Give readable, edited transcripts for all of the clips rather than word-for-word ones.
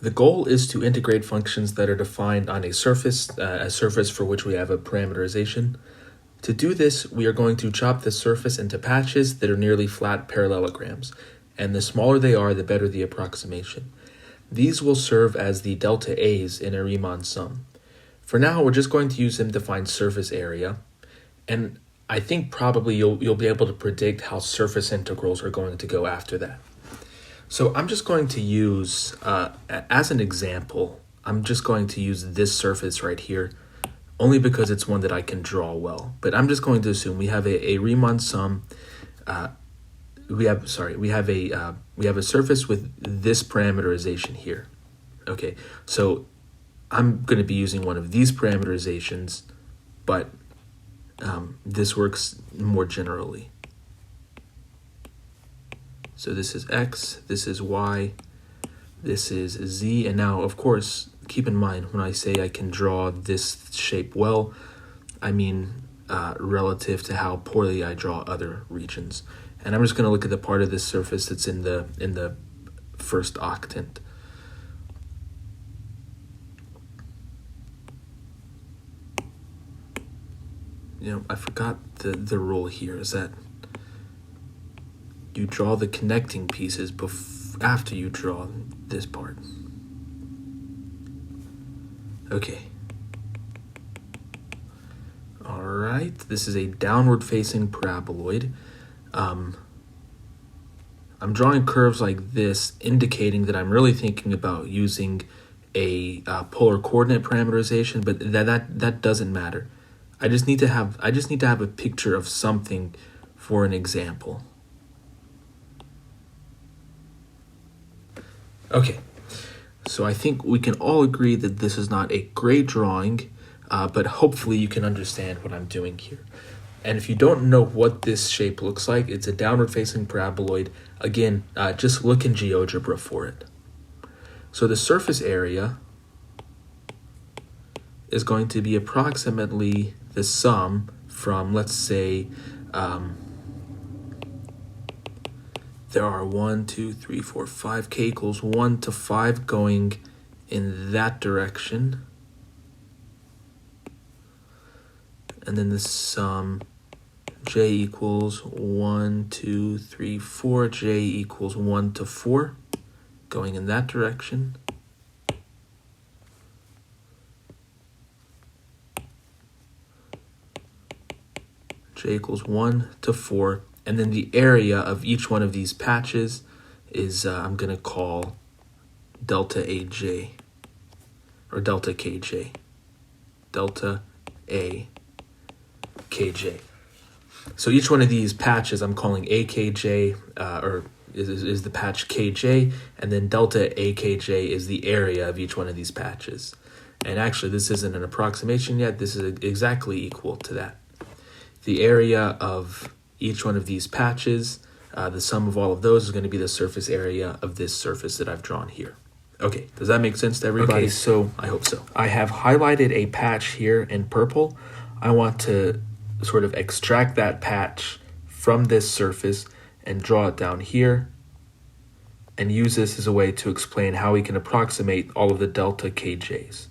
The goal is to integrate functions that are defined on a surface for which we have a parameterization. To do this, we are going to chop the surface into patches that are nearly flat parallelograms, and the smaller they are, the better the approximation. These will serve as the delta A's in a Riemann sum. For now, we're just going to use them to find surface area, and I think probably you'll be able to predict how surface integrals are going to go after that. So I'm just going to use, as an example, I'm just going to use this surface right here, only because it's one that I can draw well. But I'm just going to assume we have a Riemann sum. We have a surface with this parameterization here. Okay, so I'm going to be using one of these parameterizations, but this works more generally. So this is x, this is y, this is z, and now, of course, keep in mind when I say I can draw this shape well, I mean relative to how poorly I draw other regions. And I'm just going to look at the part of this surface that's in the first octant. I forgot the rule here is that you draw the connecting pieces after you draw this part. Okay. All right, this is a downward facing paraboloid. I'm drawing curves like this, indicating that I'm really thinking about using a polar coordinate parameterization, but that doesn't matter. I just need to have a picture of something for an example. Okay, so I think we can all agree that this is not a great drawing, but hopefully you can understand what I'm doing here. And if you don't know what this shape looks like, it's a downward-facing paraboloid. Again, just look in GeoGebra for it. So the surface area is going to be approximately the sum from, let's say, there are 1, 2, 3, 4, 5, k equals 1 to 5 going in that direction. And then the sum j equals 1, 2, 3, 4, j equals 1 to 4 going in that direction. J equals 1 to 4. And then the area of each one of these patches is, I'm going to call delta AJ, or delta KJ. Delta A KJ. So each one of these patches I'm calling AKJ, or is the patch KJ, and then delta AKJ is the area of each one of these patches. And actually, this isn't an approximation yet. This is exactly equal to that. The area of each one of these patches, the sum of all of those is going to be the surface area of this surface that I've drawn here. Okay, does that make sense to everybody? Okay, so I hope so. I have highlighted a patch here in purple. I want to sort of extract that patch from this surface and draw it down here and use this as a way to explain how we can approximate all of the delta KJs.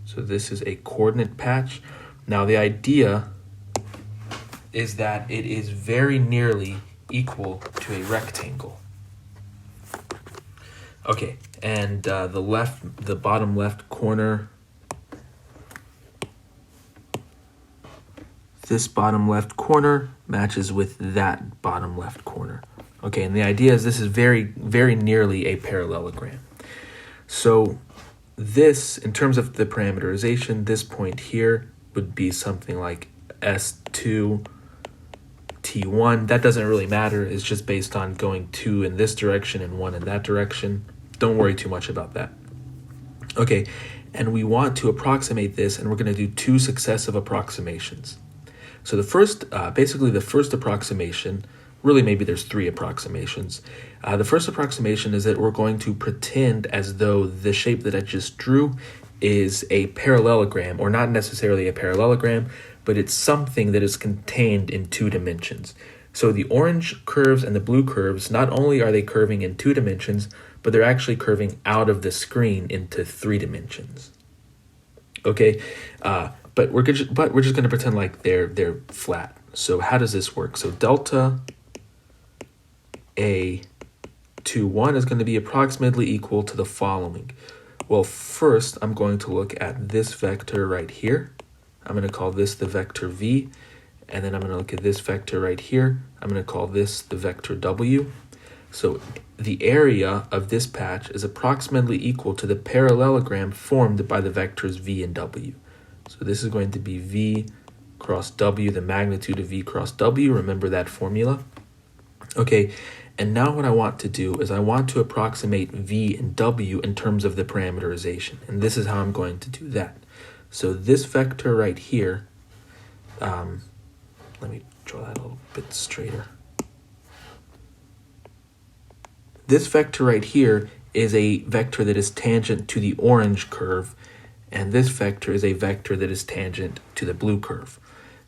So this is a coordinate patch. Now the idea is that it is very nearly equal to a rectangle. Okay, and the bottom left corner, this bottom left corner matches with that bottom left corner. Okay, and the idea is this is very, very nearly a parallelogram. So this, in terms of the parameterization, this point here would be something like S2, T1. That doesn't really matter. It's just based on going 2 in this direction and 1 in that direction. Don't worry too much about that. Okay, and we want to approximate this, and we're going to do 2 successive approximations. So the first, basically the first approximation, really maybe there's 3 approximations. The first approximation is that we're going to pretend as though the shape that I just drew is a parallelogram, or not necessarily a parallelogram, but it's something that is contained in 2 dimensions. So the orange curves and the blue curves, not only are they curving in 2 dimensions, but they're actually curving out of the screen into 3 dimensions. Okay, but we're just going to pretend like they're flat. So how does this work? So delta A21 is going to be approximately equal to the following. Well, first I'm going to look at this vector right here. I'm going to call this the vector v, and then I'm going to look at this vector right here. I'm going to call this the vector w. So the area of this patch is approximately equal to the parallelogram formed by the vectors v and w. So this is going to be v cross w, the magnitude of v cross w. Remember that formula? Okay, and now what I want to do is I want to approximate v and w in terms of the parameterization. And this is how I'm going to do that. So this vector right here, let me draw that a little bit straighter. This vector right here is a vector that is tangent to the orange curve, and this vector is a vector that is tangent to the blue curve.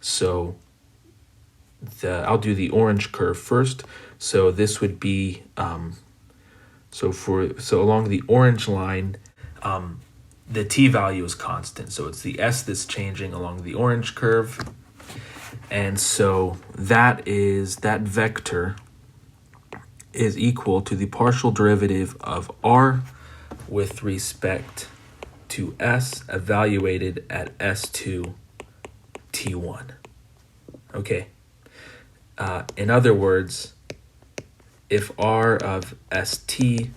So I'll do the orange curve first. So this would be so along the orange line, the t value is constant. So it's the s that's changing along the orange curve, and so that vector is equal to the partial derivative of r with respect to s evaluated at s2 t1. Okay. In other words, if r of st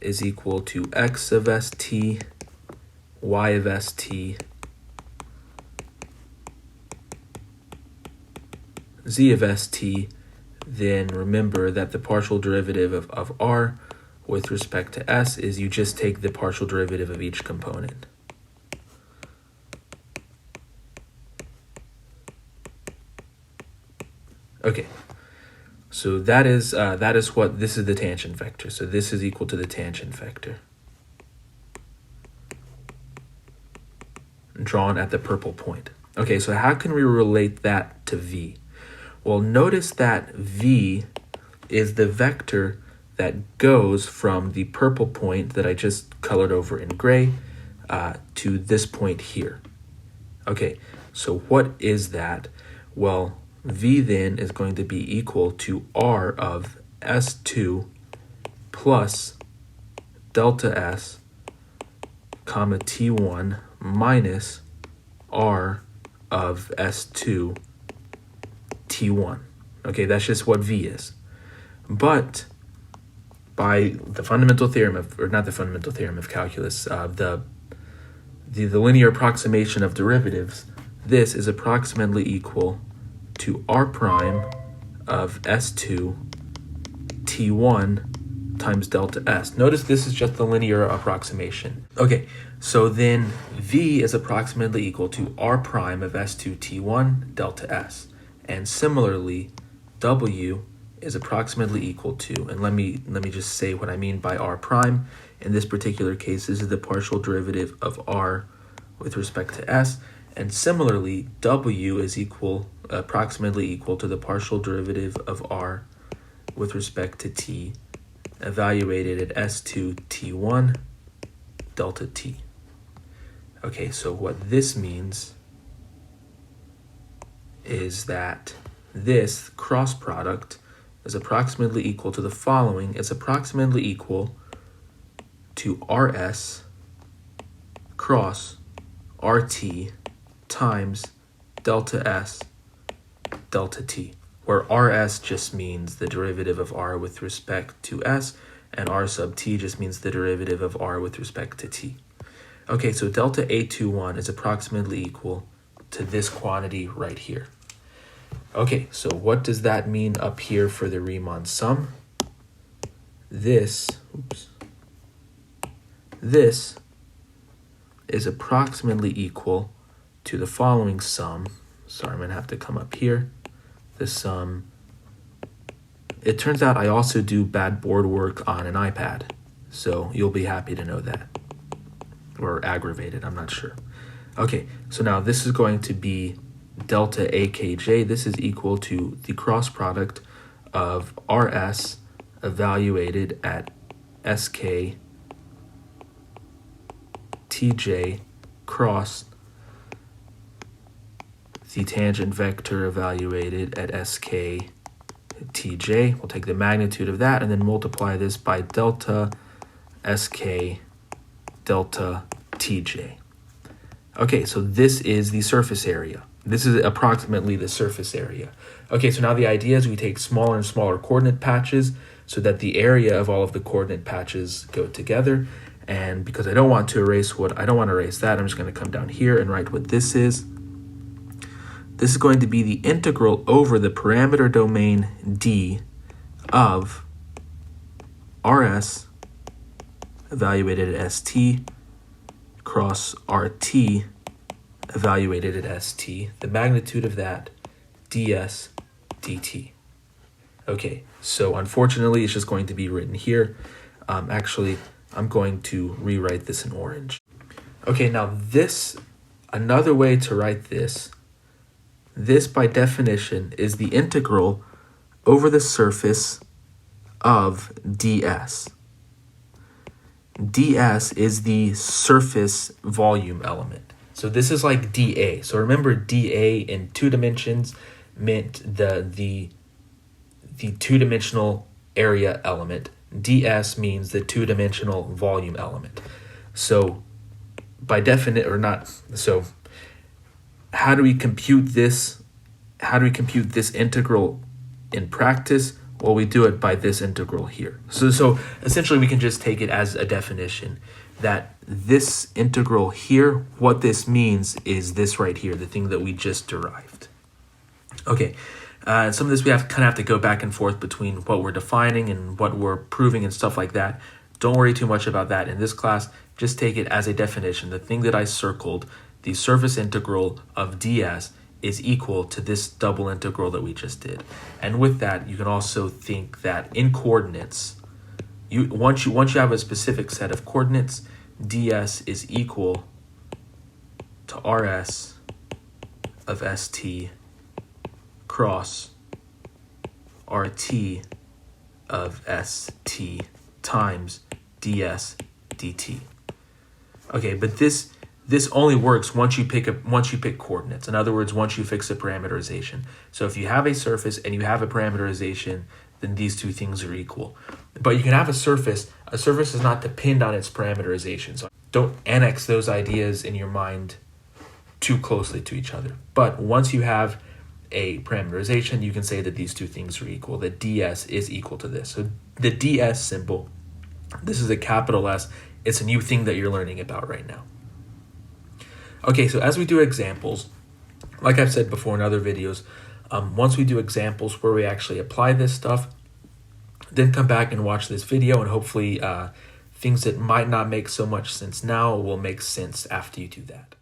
is equal to x of st, y of st, z of st, then remember that the partial derivative of r with respect to s is you just take the partial derivative of each component. Okay, so that is what this is, the tangent vector. So this is equal to the tangent vector drawn at the purple point. Okay, so how can we relate that to v? Well, notice that v is the vector that goes from the purple point that I just colored over in gray to this point here. Okay, so what is that? Well, v then is going to be equal to r of s2 plus delta s comma t1 minus r of s2 t1. Okay, that's just what v is. But by the fundamental theorem of, or not the fundamental theorem of calculus, the linear approximation of derivatives, this is approximately equal to r prime of s2 t1 times delta s. Notice this is just the linear approximation. Okay, so then v is approximately equal to r prime of s2 t1 delta s. And similarly, w is approximately equal to, and let me just say what I mean by r prime. In this particular case, this is the partial derivative of r with respect to s. And similarly, w is approximately equal to the partial derivative of r with respect to t, evaluated at s2 t1 delta t. Okay, so what this means is that this cross product is approximately equal to the following. It's approximately equal to rs cross rt times delta s delta t, where rs just means the derivative of r with respect to s, and r sub t just means the derivative of r with respect to t. Okay, so delta A21 is approximately equal to this quantity right here. Okay, so what does that mean up here for the Riemann sum? This is approximately equal to the following sum. Sorry, I'm going to have to come up here. The sum. It turns out I also do bad board work on an iPad, so you'll be happy to know that. Or aggravated, I'm not sure. Okay, so now this is going to be delta AKJ. This is equal to the cross product of RS evaluated at SK TJ cross the tangent vector evaluated at SK TJ. We'll take the magnitude of that and then multiply this by delta SK delta TJ. Okay, so this is the surface area. This is approximately the surface area. Okay, so now the idea is we take smaller and smaller coordinate patches so that the area of all of the coordinate patches go together. And because I don't want to erase that, I'm just going to come down here and write what this is. This is going to be the integral over the parameter domain D of RS evaluated at ST cross RT evaluated at ST, the magnitude of that, ds dt. Okay, so unfortunately it's just going to be written here. Actually, I'm going to rewrite this in orange. Okay, now another way to write this by definition is the integral over the surface of ds. ds is the surface volume element. So this is like dA. So remember dA in 2 dimensions meant the two-dimensional area element. ds means the two-dimensional volume element. So by definition, or not, so how do we compute this? How do we compute this integral in practice? Well, we do it by this integral here. So essentially we can just take it as a definition that this integral here, what this means is this right here, the thing that we just derived. Okay, some of this we kind of have to go back and forth between what we're defining and what we're proving and stuff like that. Don't worry too much about that in this class. Just take it as a definition. The thing that I circled, the surface integral of ds, is equal to this double integral that we just did. And with that, you can also think that in coordinates, once you have a specific set of coordinates, ds is equal to rs of st cross rt of st times ds dt. Okay, but this only works once you pick coordinates. In other words, once you fix a parameterization. So if you have a surface and you have a parameterization, then these two things are equal. But you can have a surface. A surface is not depend on its parameterization. So don't annex those ideas in your mind too closely to each other. But once you have a parameterization, you can say that these two things are equal, that ds is equal to this. So the ds symbol, this is a capital S. It's a new thing that you're learning about right now. Okay, so as we do examples, like I've said before in other videos, once we do examples where we actually apply this stuff, then come back and watch this video, and hopefully things that might not make so much sense now will make sense after you do that.